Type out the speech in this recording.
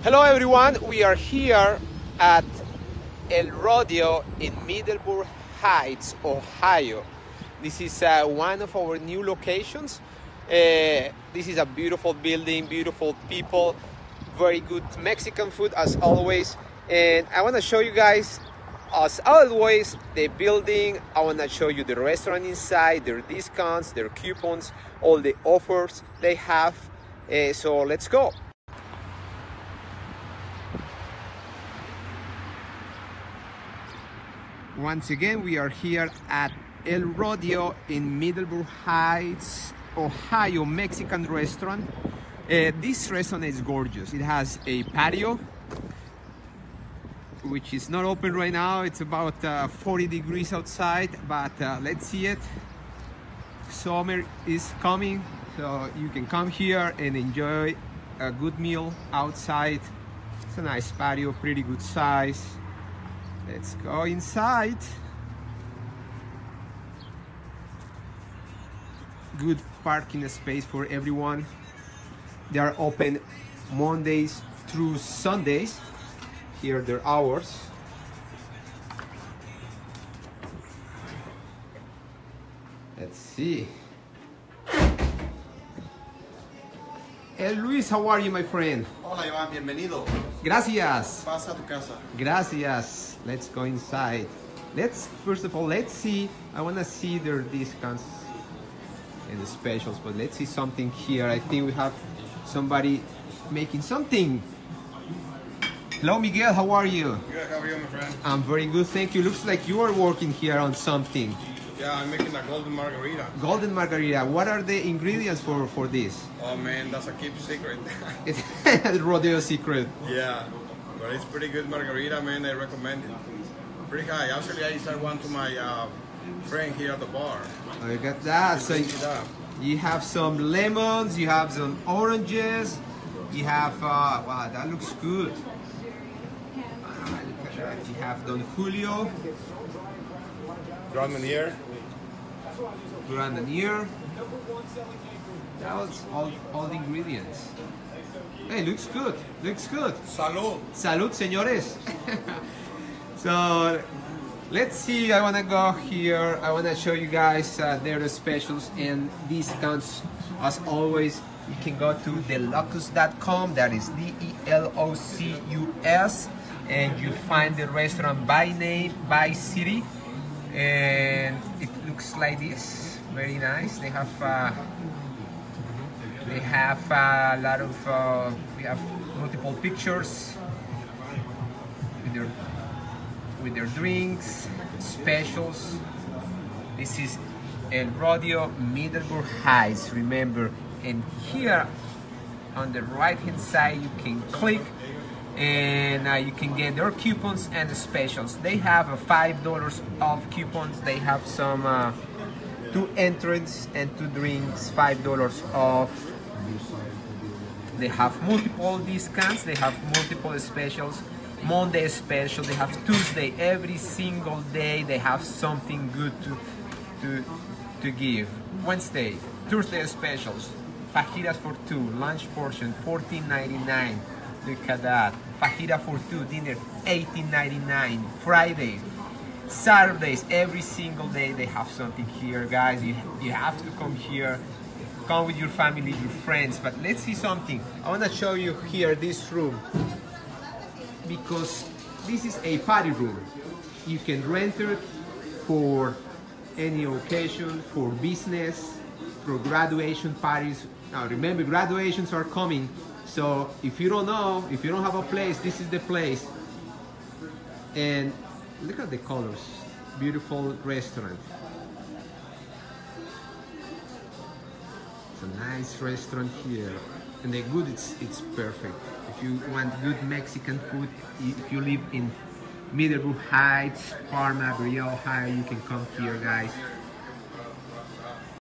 Hello everyone, we are here at El Rodeo in Middleburg Heights, Ohio. This is one of our new locations. This is a beautiful building, beautiful people, very good Mexican food as always. And I want to show you guys, as always, the building. I want to show you the restaurant inside, their discounts, their coupons, all the offers they have. So let's go. Once again, we are here at El Rodeo in Middleburg Heights, Ohio, Mexican restaurant. This restaurant is gorgeous. It has a patio, which is not open right now. It's about 40 degrees outside, but let's see it. Summer is coming, so you can come here and enjoy a good meal outside. It's a nice patio, pretty good size. Let's go inside. Good parking space for everyone. They are open Mondays through Sundays. Here are their hours. Let's see. Hey Luis, how are you, my friend? Hola, Iván, bienvenido. Gracias. Pasa a tu casa. Gracias. Let's go inside. First of all, let's see. I want to see their discounts and the specials, but let's see something here. I think we have somebody making something. Hello, Miguel. How are you? Good, how are you, my friend? I'm very good, thank you. Looks like you are working here on something. Yeah, I'm making a golden margarita. Golden margarita. What are the ingredients for this? Oh man, that's a keep secret. It's Rodeo secret. Yeah, but it's pretty good margarita, man. I recommend it. Pretty high. Actually, I started one to my friend here at the bar. I got that. So you have some lemons, you have some oranges, you have, wow, that looks good. Look at that. You have Don Julio. Grand Manier. Grenadier. That was all the ingredients. Hey, looks good. Looks good. Salud. Salud, señores. So let's see. I want to go here. I want to show you guys their specials and discounts. As always, you can go to DELOCUS.com. That is DELOCUS, and you find the restaurant by name, by city. And it looks like this, very nice. They have a lot of we have multiple pictures with their drinks, specials. This is El Rodeo, Middleburg Heights, remember. And here on the right hand side you can click and you can get their coupons and the specials. They have a $5 off coupons. They have some 2 entrants and 2 drinks, $5 off. They have multiple discounts. They have multiple specials. Monday special. They have Tuesday. Every single day they have something good to give. Wednesday, Thursday specials. Fajitas for 2, lunch portion $14.99. Look at that. Fajita for 2, dinner $18.99. Fridays, Saturdays, every single day they have something here, guys. You have to come here. Come with your family, your friends. But let's see something. I want to show you here this room, because this is a party room. You can rent it for any occasion, for business, for graduation parties. Now remember, graduations are coming. So if you don't know, if you don't have a place, this is the place. And look at the colors. Beautiful restaurant. It's a nice restaurant here. And the good, it's perfect. If you want good Mexican food, if you live in Middleburg Heights, Parma, Rodeo, Ohio, you can come here, guys.